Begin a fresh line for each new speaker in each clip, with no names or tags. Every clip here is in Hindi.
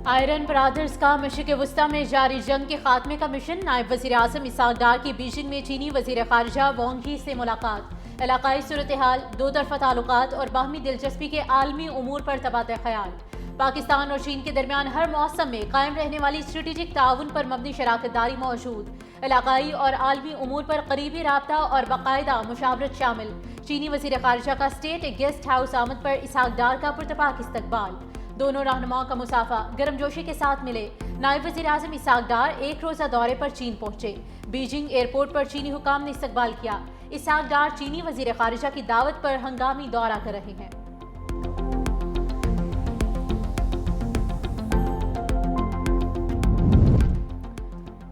आयरन ब्रादर्स का मशरिक़ वस्ता में जारी जंग के खात्मे का मिशन। नायब वज़ीर आज़म इसहाक़ डार की बीजिंग में चीनी वज़ीर ख़ारिजा वांग ही से मुलाकात। इलाक़ाई सूरत हाल, दो तरफ़ा ताल्लुकात और बाहमी दिलचस्पी के आलमी उमूर पर तबादला ख़याल। पाकिस्तान और चीन के दरमियान हर मौसम में कायम रहने वाली स्ट्रेटेजिक ताउन पर मबनी शराकतदारी मौजूद। इलाक़ाई और आलमी उमूर पर करीबी राब्ता और बाकायदा मुशावरत शामिल। चीनी वज़ीर ख़ारिजा का स्टेट गेस्ट हाउस आमद पर इसहाक़ डार का पुरतपाक इस्तकबाल। दोनों रहनुमाओं का मुसाफा गर्मजोशी के साथ मिले। नायब वज़ीर आज़म इसहाक़ डार एक रोज़ा दौरे पर चीन पहुंचे। बीजिंग एयरपोर्ट पर चीनी हुकाम ने इस्तकबाल किया। इसहाक़ डार चीनी वज़ीर ख़ारिजा की दावत पर हंगामी दौरा कर रहे हैं।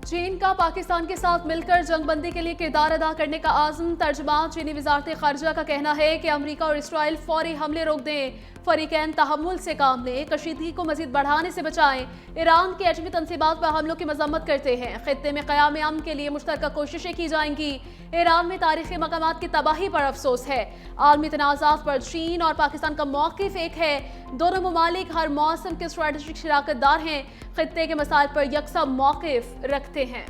चीन का पाकिस्तान के साथ मिलकर जंगबंदी के लिए किरदार अदा करने का आज़म। तर्जुमान चीनी वज़ारत ख़ारिजा का कहना है कि अमरीका और इसराइल फौरी हमले रोक दें। फरीकैन तहम्मुल से काम लें, कशीदगी को मजीद बढ़ाने से बचाएं। ईरान की एटमी तनसीबात पर हमलों की मजम्मत करते हैं। खित्ते में क़याम अमन के लिए मुश्तरका कोशिशें की जाएंगी। ईरान में तारीख़ी मकामात की तबाही पर अफसोस है। आलमी तनाज़ात पर चीन और पाकिस्तान का मौक़िफ़ एक है। दोनों ममालिक हर मौसम के स्ट्रेटेजिक शराकतदार हैं। खित्ते के मसाइल पर यकसा मौक़िफ़ रखते हैं।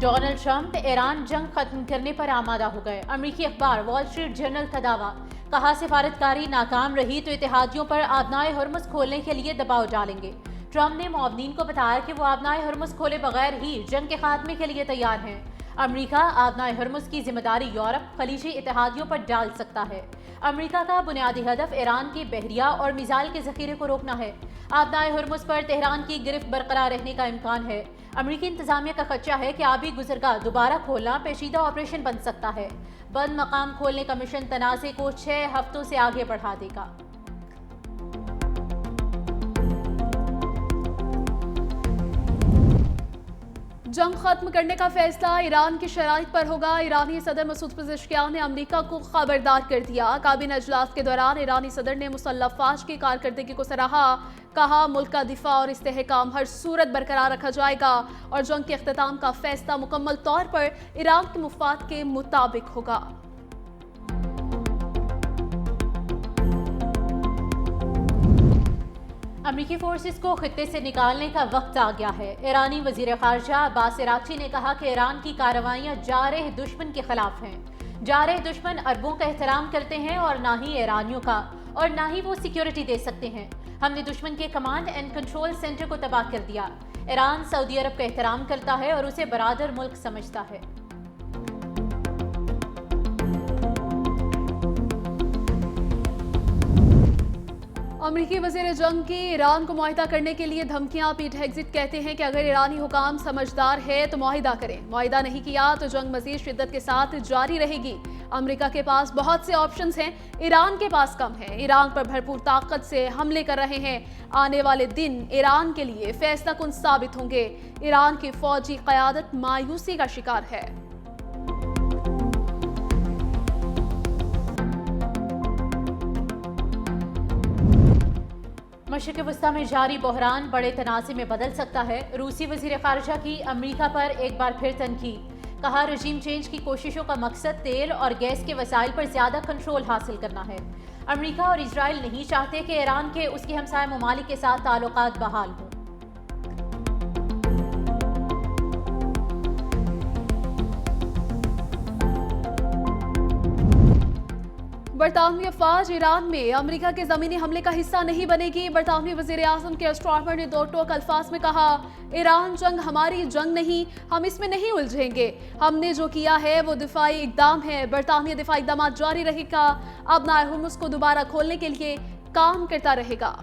डोनाल्ड ट्रंप ईरान जंग खत्म करने पर आमादा हो गए। अमरीकी अखबार वॉल स्ट्रीट जर्नल का दावा। कहा, सिफारतकारी नाकाम रही तो इत्तेहादियों पर आबनाए हरमुज़ खोलने के लिए दबाव डालेंगे। ट्रंप ने मुआवनीन को बताया कि वो आबनाए हरमुज़ खोले बगैर ही जंग के खात्मे के लिए तैयार हैं। अमरीका आबनाए हरमुज़ की जिम्मेदारी यूरोप खलीजी इत्तेहादियों पर डाल सकता है। अमरीका का बुनियादी हदफ ईरान की बहरिया और मिसाइल के जखीरे को रोकना है। आबनाए हरमुज़ पर तेहरान की गिरफ्त बरकरार रहने का इम्कान है। अमरीकी इंतजामिया का खदशा है कि आबी गुजरगाह दोबारा खोलना पेचीदा ऑपरेशन बन सकता है। बंद मकाम खोलने का मिशन तनाज़े को 6 हफ्तों से आगे बढ़ा देगा।
जंग खत्म करने का फैसला ईरान की शराइत पर होगा। ईरानी सदर मसूद पेज़ेश्कियान ने अमरीका को खबरदार कर दिया। काबीना अजलास के दौरान ईरानी सदर ने मुसल्लह फ़ौज की कारकर्दगी को सराहा। कहा, मुल्क का दिफा और इस्तेहकाम हर सूरत बरकरार रखा जाएगा और जंग के अख्ताम का फैसला मुकम्मल तौर पर ईरान के मुफाद के मुताबिक होगा।
अमरीकी फोर्सेस को खित्ते से निकालने का वक्त आ गया है। ईरानी वजीर ख़ारिजा अब्बास इराक़ची ने कहा कि ईरान की कार्रवाइयाँ जारह दुश्मन के खिलाफ हैं। जारह दुश्मन अरबों का एहतराम करते हैं और ना ही ईरानियों का, और ना ही वो सिक्योरिटी दे सकते हैं। हमने दुश्मन के कमांड एंड कंट्रोल सेंटर को तबाह कर दिया। ईरान सऊदी अरब का एहतराम करता है और उसे बरादर मुल्क समझता है।
अमरीकी वज़ीर जंग की ईरान को मुआहिदा करने के लिए धमकियां। पीट हेग्जिट कहते हैं कि अगर ईरानी हुकाम समझदार है तो मुआहिदा करें। मुआहिदा नहीं किया तो जंग मज़ीद शिद्दत के साथ जारी रहेगी। अमरीका के पास बहुत से ऑप्शंस हैं, ईरान के पास कम है। ईरान पर भरपूर ताकत से हमले कर रहे हैं। आने वाले दिन ईरान के लिए फैसला कुन साबित होंगे। ईरान की फौजी क़यादत मायूसी का शिकार है।
मशरिक़ वस्ता में जारी बहरान बड़े तनाज़े में बदल सकता है। रूसी वज़ीर ख़ारिजा की अमरीका पर एक बार फिर तनकीद। कहा, रजीम चेंज की कोशिशों का मकसद तेल और गैस के वसाइल पर ज़्यादा कंट्रोल हासिल करना है। अमरीका और इजराइल नहीं चाहते कि ईरान के उसके हमसाय ममालिक के साथ ताल्लुकात बहाल हों।
बरतानवी अफवाज ईरान में अमरीका के ज़मीनी हमले का हिस्सा नहीं बनेगी। बरतानवी वज़ीर आज़म के स्टार्मर ने दो टोक अल्फाज में कहा, ईरान जंग हमारी जंग नहीं, हम इसमें नहीं उलझेंगे। हमने जो किया है वो दिफाई इकदाम है। बरतानिया दिफाई इकदाम जारी रहेगा। अब नायर हुर्मुज़ को दोबारा खोलने के लिए काम करता रहेगा।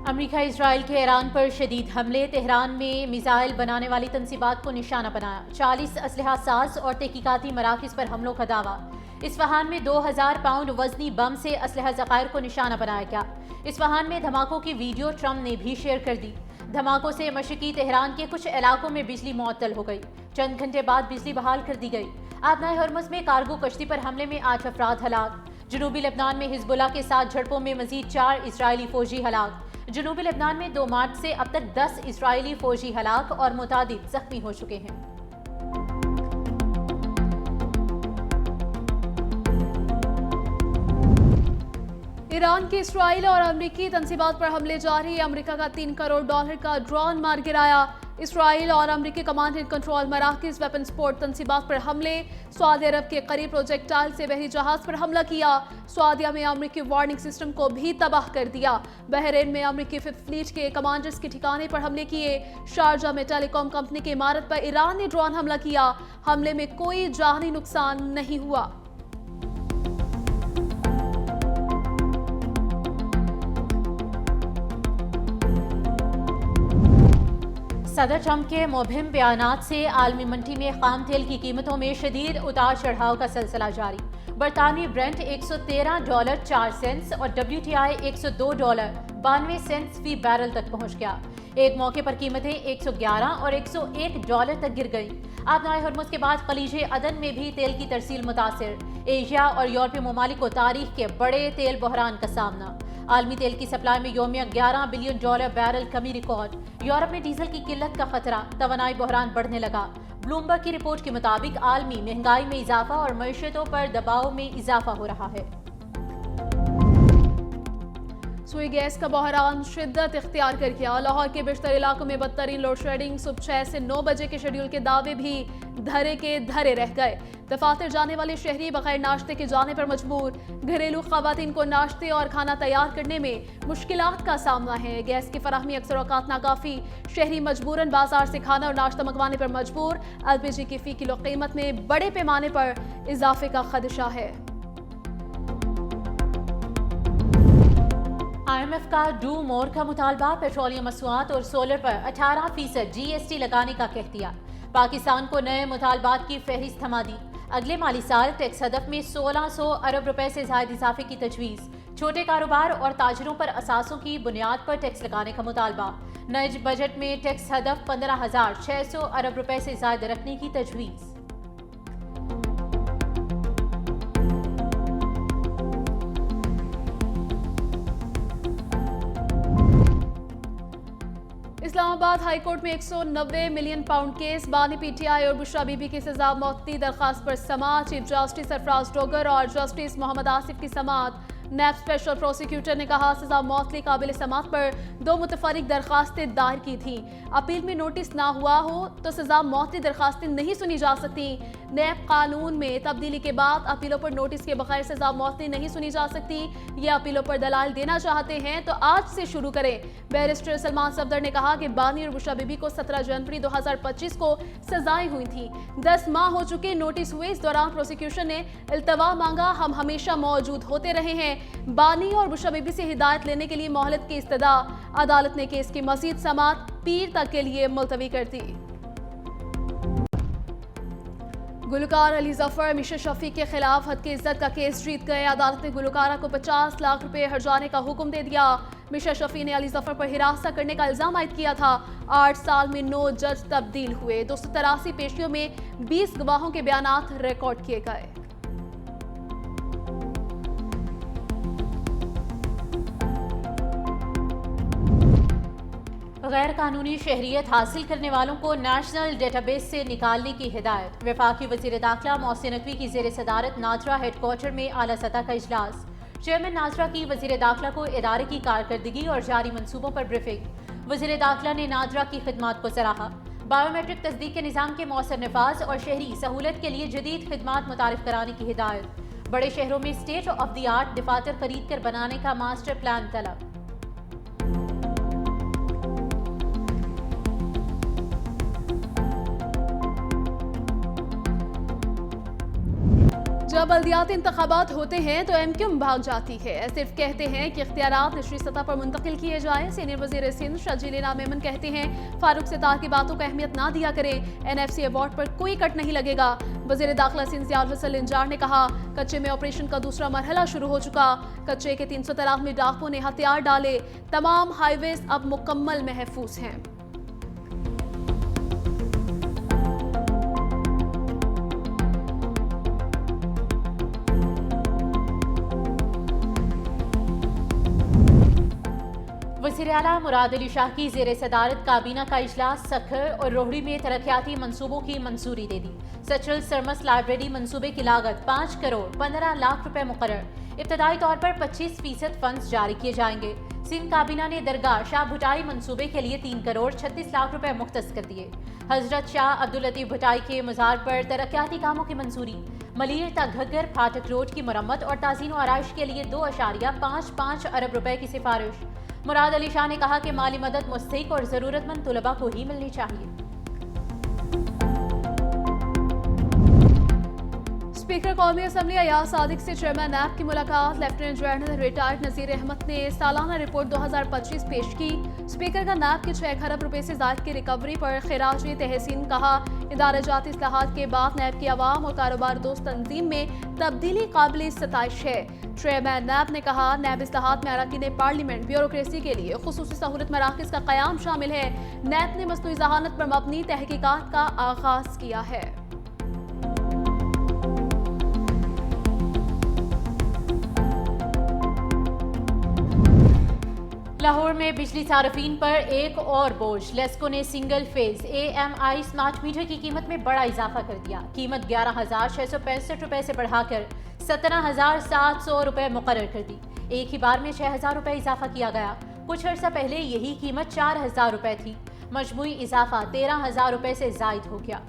अमरीका इजराइल के ईरान पर शदीद हमले। तेहरान में मिसाइल बनाने वाली तनसीबात को निशाना बनाया। 40 असलहा साज और तहकीकाती मराकिज़ पर हमलों का दावा। इस्फहान में 2000 पाउंड वजनी बम से असलहा ज़खायर को निशाना बनाया गया। इस्फहान में धमाकों की वीडियो ट्रंप ने भी शेयर कर दी। धमाकों से मशरकी तेहरान के कुछ इलाकों में बिजली मुअत्तल हो गई। चंद घंटे बाद बिजली बहाल कर दी गई। आबनाए हरमुज़ में कार्गो कश्ती पर हमले में 8 अफराद हलाक। जनूबी लेबनान में हिजबुल्लाह के साथ झड़पों में मजीद 4 इजरायली फौजी हलाक। जनूबी लेबनान में 2 मार्च से अब तक 10 इजरायली फौजी हलाक और मुतादिद जख्मी हो चुके हैं।
ईरान की इसराइल और अमरीकी तंसीबात पर हमले जारी। अमरीका का $3 करोड़ का ड्रोन मार गिराया। इसराइल और अमरीकी कमांड एंड कंट्रोल मराकज़ वेपन सपोर्ट तंसीबात पर हमले। सऊदी अरब के करीब प्रोजेक्टाइल से बहरी जहाज पर हमला किया। सऊदीया में अमरीकी वार्निंग सिस्टम को भी तबाह कर दिया। बहरीन में अमरीकी फिफ्थ फ्लीट के कमांडर्स के ठिकाने पर हमले किए। शारजा में टेलीकॉम कंपनी की इमारत पर ईरान ने ड्रोन हमला किया। हमले में कोई जानी नुकसान नहीं हुआ।
सदर ट्रंप के मुबहिम बयानात से आलमी मंडी में खाम तेल की कीमतों में शदीद उतार चढ़ाव का सिलसिला जारी। बरतानवी ब्रेंट $113.04 और WTI $102.92 फी बैरल तक पहुंच गया। एक मौके पर कीमतें $111 और $101 तक गिर गईं। आबनाए हुर्मुज़ के बाद खलीज अदन में भी तेल की तरसील मुतासिर। एशिया और यूरोपीय ममालिक को तारीख के बड़े तेल बहरान का सामना। आलमी तेल की सप्लाई में योमिया $11 बिलियन बैरल कमी रिकॉर्ड। यूरोप में डीजल की किल्लत का खतरा, तवानाई बहरान बढ़ने लगा। ब्लूमबर्ग की रिपोर्ट के मुताबिक आलमी महंगाई में इजाफा और मईशतों पर दबाव में इजाफा हो रहा है।
सुई गैस का बहरान शिद्दत इख्तियार कर गया। लाहौर के बेशतर इलाकों में बदतरीन लोड शेडिंग। सुबह 6 से 9 बजे के शेड्यूल के दावे भी धरे के धरे रह गए। दफातर जाने वाले शहरी बगैर नाश्ते के जाने पर मजबूर। घरेलू खवातीन को नाश्ते और खाना तैयार करने में मुश्किलात का सामना है। गैस की फराहमी अक्सर औकात नाकाफी। शहरी मजबूरन बाजार से खाना और नाश्ता मंगवाने पर मजबूर। LPG की फी किलो कीमत में बड़े पैमाने पर इजाफे का खदशा है।
IMF का डू मोर का मुतालबा। पेट्रोलियम मसनूआत और सोलर पर 18% GST लगाने का कह दिया। पाकिस्तान को नए मुतालबात की फहरिस्त थमा दी। अगले माली साल टैक्स हदफ में 1600 अरब रुपए से ज़ायद इजाफे की तजवीज़। छोटे कारोबार और ताजरों पर असासों की बुनियाद पर टैक्स लगाने का मुतालबा। नए बजट में टैक्स हदफ 15,600 अरब रुपए से ज़ायद रखने की तजवीज़।
इस्लामाबाद हाईकोर्ट में 190 मिलियन पाउंड केस। बानी PTI और बुशरा बीबी की सजा मौती दरखास्त पर समाअत। चीफ जस्टिस सरफराज डोगर और जस्टिस मोहम्मद आसिफ की समाअत। नैब स्पेशल प्रोसिक्यूटर ने कहा सजा मौत काबिल समाअत पर 2 मुतफरिक दरखास्तें दायर की थी। अपील में नोटिस ना हुआ हो तो सजा मौत दरखास्तें नहीं सुनी जा सकती। नैब कानून में तब्दीली के बाद अपीलों पर नोटिस के बगैर सजा मौत नहीं सुनी जा सकती। ये अपीलों पर दलाल देना चाहते हैं तो आज से शुरू करें। बैरिस्टर सलमान सफदर ने कहा कि बानी और बुशरा बीबी को 17 जनवरी 2025 को सजाएं हुई थी। 10 माह हो चुके नोटिस हुए। इस दौरान प्रोसिक्यूशन ने इल्तवा मांगा। हम हमेशा मौजूद होते रहे हैं। बानी और बुशरा बीबी से हिदायत लेने के लिए मोहलत की इस्तदा। अदालत ने केस की मजीद समाअत पीर तक के लिए मुलतवी कर दी। गुलकार अली जफर मिशा शफी के खिलाफ हद की इज्जत का केस जीत गए। अदालत ने गुलकारा को 50 लाख रुपए हर्जाने का हुक्म दे दिया। मिशा शफी ने अली जफर पर हिरासत करने का इल्जाम आयद किया था। 8 साल में 9 जज तब्दील हुए। 283 पेशियों में 20 गवाहों के बयानात रिकॉर्ड किए गए।
गैर कानूनी शहरियत हासिल करने वालों को नेशनल डेटाबेस से निकालने की हिदायत। वफाकी वज़ीर दाखिला मोहसिन नकवी की ज़ेर सदारत नाजरा हेडक्वार्टर में आला सतह का इजलास। चेयरमैन नाजरा की वज़ीर दाखिला को इदारे की कारकर्दगी और जारी मंसूबों पर ब्रीफिंग। वज़ीर दाखिला ने नाजरा की खिदमात को सराहा। बायोमेट्रिक तस्दीक के निज़ाम के मौसर नफाज और शहरी सहूलत के लिए जदीद खिदमात मुतारिफ कराने की हिदायत। बड़े शहरों में स्टेट ऑफ द आर्ट दफातर खरीद कर बनाने का मास्टर प्लान तलब।
जब बल्दियाती इंतखाबात होते हैं तो MQM भाग जाती है। सिर्फ कहते हैं कि इख्तियारात निचली सतह पर मुंतकिल किए जाएं। सीनियर वजीर सिंध शजील इनाम मेमन कहते हैं फारूक सितार की बातों को अहमियत ना दिया करें। NFC अवार्ड पर कोई कट नहीं लगेगा। वजीर दाखिला सिंध ज़ियाउल हसन इंजार ने कहा कच्चे में ऑपरेशन का दूसरा मरहला शुरू हो चुका। कच्चे के 300 तलाक में डाकुओं ने हथियार डाले। तमाम हाईवेज अब मुकम्मल महफूज हैं।
वज़ीर आला मुराद अली शाह की ज़ेर सदारत काबीना का इजलास सखर और रोहड़ी में तरक्याती मंसूबों की मंजूरी दे दी। सेंट्रल सरमस लाइब्रेरी मंसूबे की लागत 5 करोड़ 15 लाख रुपए मुकर्रर। इब्तदाई तौर पर 25% फंड्स जारी किए जाएंगे। सिंध काबीना ने दरगाह शाह भुटाई मंसूबे के लिए 3 करोड़ 36 लाख रुपए मुख्तस कर दिए। हजरत शाह अब्दुल लतीफ भुटाई के मज़ार पर तरक्याती कामों की मंजूरी। मलीर तक घग्गर फाटक रोड की मरम्मत और ताज़ीन व आराइश के लिए 2.55 अरब रुपए की सिफारिश। मुराद अली शाह ने कहा कि माली मदद मुस्तहिक और ज़रूरतमंद तुलबा को ही मिलनी चाहिए।
स्पीकर कौमी असम्बली अयाज सादिक से चेयरमैन नैब की मुलाकात। लेफ्टिनेंट जनरल रिटायर्ड नज़ीर अहमद ने सालाना रिपोर्ट 2025 पेश की। स्पीकर का नैब के 6 खरब रुपए से ज़ायद की रिकवरी पर खिराज तहसीन कहा। इदारा-जाती इस्लाहात के बाद नैब की आवाम और कारोबार दोस्त तंजीम में तब्दीली काबिल सताइश है। चेयरमैन नैब ने कहा, नैब इस्लाहात में अरकान पार्लियामेंट ब्यूरोक्रेसी के लिए खुसूसी सहूलत मराकज़ का क़याम शामिल है। नैब ने मसनूई ज़हानत पर मबनी तहकीकात का आगाज़ किया है।
लाहौर में बिजली सार्फिन पर एक और बोझ। लेस्को ने single phase AMI smart meter की कीमत में बड़ा इजाफा कर दिया। कीमत 11,665 रुपए से बढ़ाकर 17,700 रुपए मुकर्रर कर दी। एक ही बार में 6,000 रुपए इजाफा किया गया। कुछ अर्सा पहले यही कीमत 4,000 रुपए थी। मजमूई इजाफा 13,000 रुपए से जायद हो गया।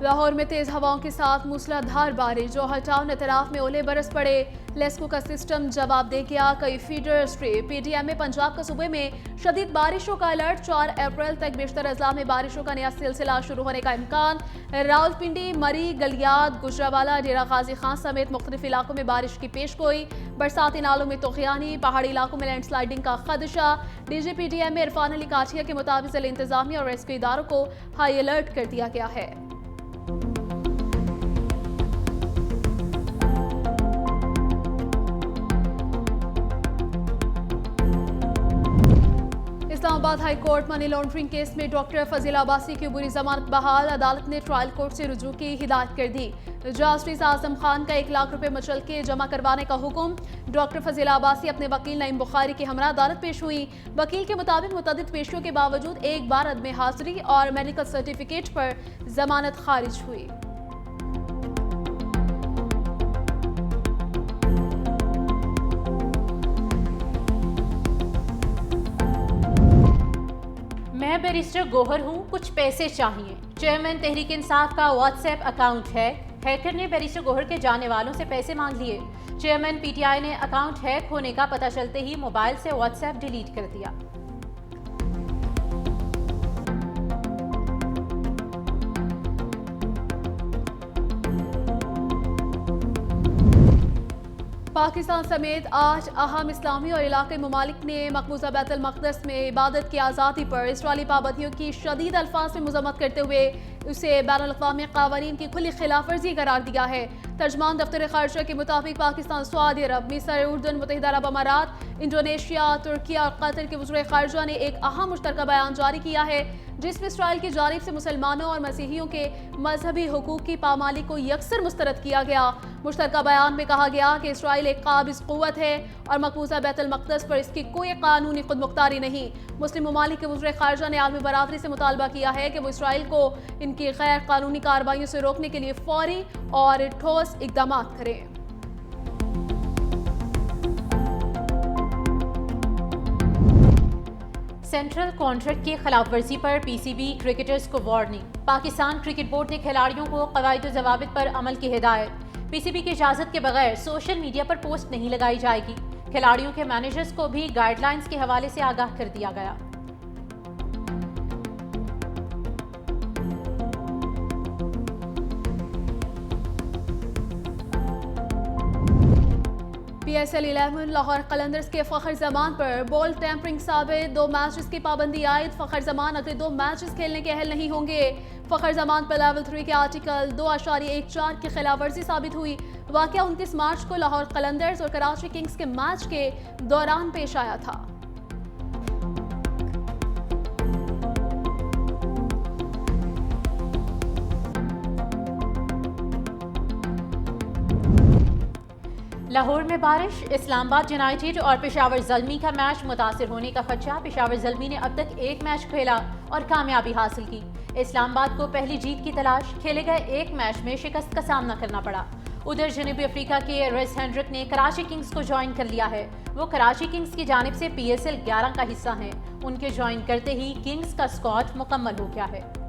लाहौर में तेज हवाओं के साथ मूसलाधार बारिश। जौहर टाउन एतराफ में ओले बरस पड़े। लेस्को का सिस्टम जवाब दे गया। कई फीडर स्ट्रिप। PTM में पंजाब का सूबे में शदीद बारिशों का अलर्ट। 4 अप्रैल तक बेशतर अजला में बारिशों का नया सिलसिला शुरू होने का इम्कान। रावलपिंडी, मरी, गलियात, गुजरावाला, डेरा गाजी खान समेत मुख्तलिफ इलाकों में बारिश की पेशगोई। बरसाती नालों में तोखियानी। पहाड़ी इलाकों में लैंडस्लाइडिंग का खदशा। DG PTM में इरफान अली काठिया के मुताबिक जिला इंतजामिया और रेस्क्यू इदारों को हाई अलर्ट कर दिया गया है। Islamabad high court money laundering case में डॉक्टर फजील अब्बासी की बुरी जमानत बहाल। अदालत ने ट्रायल कोर्ट से रुजू की हिदायत कर दी। जस्टिस आजम खान का 1 लाख रुपए मुचलके जमा करवाने का हुक्म। डॉक्टर फजील अब्बासी अपने वकील नईम बुखारी की हमरा अदालत पेश हुई। वकील के मुताबिक मुतअद्दिद पेशियों के बावजूद एक बार अदम हाजिरी और मेडिकल सर्टिफिकेट पर जमानत खारिज हुई।
मैं बैरिस्टर गोहर हूँ, कुछ पैसे चाहिए। चेयरमैन तहरीक इंसाफ का व्हाट्सएप अकाउंट हैकर ने बैरिस्टर गोहर के जाने वालों से पैसे मांग लिए। चेयरमैन PTI ने अकाउंट हैक होने का पता चलते ही मोबाइल से व्हाट्सएप डिलीट कर दिया।
पाकिस्तान समेत 8 अहम इस्लामी और इलाके ममालिक ने मकबूजा बैतुल मक़दस में इबादत की आज़ादी पर इसराइली पाबंदियों की शदीद अल्फाज में मज़म्मत करते हुए उसे बैनुल-अक़वामी क़वानीन की खुली खिलाफवर्जी करार दिया है। तर्जमान दफ्तर ख़ारिजा के मुताबिक पाकिस्तान, सऊदी अरब, मिस्र, उर्दन, मुत्तहिदा अरब अमारात, इंडोनेशिया, तुर्की और कतर के वज़ीर ख़ारिजा ने एक अहम मुश्तरका बयान जारी किया है जिसमें इसराइल की जानिब से मुसलमानों और मसीहियों के मजहबी हुकूक की पामाली को यकसर मुस्तरद किया गया। मुश्तरका बयान में कहा गया कि इसराइल एक काबिज़ क़ुव्वत है और मकबूजा बैतुल मक़दस पर इसकी कोई कानूनी खुदमुख्तारी नहीं। मुस्लिम ममालिक के वज़ीर ख़ारिजा ने आलमी बरादरी से मुतालबा किया है कि वो इसराइल को इनकी गैर कानूनी कार्रवाइयों से रोकने के लिए फौरी और ठोस इक़दाम करें।
सेंट्रल कॉन्ट्रैक्ट की खिलाफवर्जी पर PCB क्रिकेटर्स को वार्निंग। पाकिस्तान क्रिकेट बोर्ड ने खिलाड़ियों को क़वाइद व ज़वाबित पर अमल की हिदायत। PCB की इजाज़त के बगैर सोशल मीडिया पर पोस्ट नहीं लगाई जाएगी। खिलाड़ियों के मैनेजर्स को भी गाइडलाइंस के हवाले से आगाह कर दिया गया।
PSL 11 लाहौर कलंदर्स के फ़खर ज़मान पर बॉल टैंपरिंग साबित। 2 मैचेस की पाबंदी आयद। फ़खर ज़मान अगले 2 मैचेस खेलने के अहल नहीं होंगे। फ़खर ज़मान पर लेवल 3 के आर्टिकल 2.14 की खिलाफवर्जी साबित हुई। वाक़या 29 मार्च को लाहौर कलंदर्स और कराची किंग्स के मैच के दौरान पेश आया था।
लाहौर में बारिश, इस्लामाबाद यूनाइटेड और पेशावर ज़ल्मी का मैच मुतासिर होने का खदशा। पेशावर ज़ल्मी ने अब तक एक मैच खेला और कामयाबी हासिल की। इस्लामाबाद को पहली जीत की तलाश, खेले गए एक मैच में शिकस्त का सामना करना पड़ा। उधर जनूबी अफ्रीका के रेस हेंड्रिक ने कराची किंग्स को ज्वाइन कर लिया है। वो कराची किंग्स की जानिब से PSL 11 का हिस्सा हैं। उनके ज्वाइन करते ही किंग्स का स्क्वाड मुकम्मल हो गया है।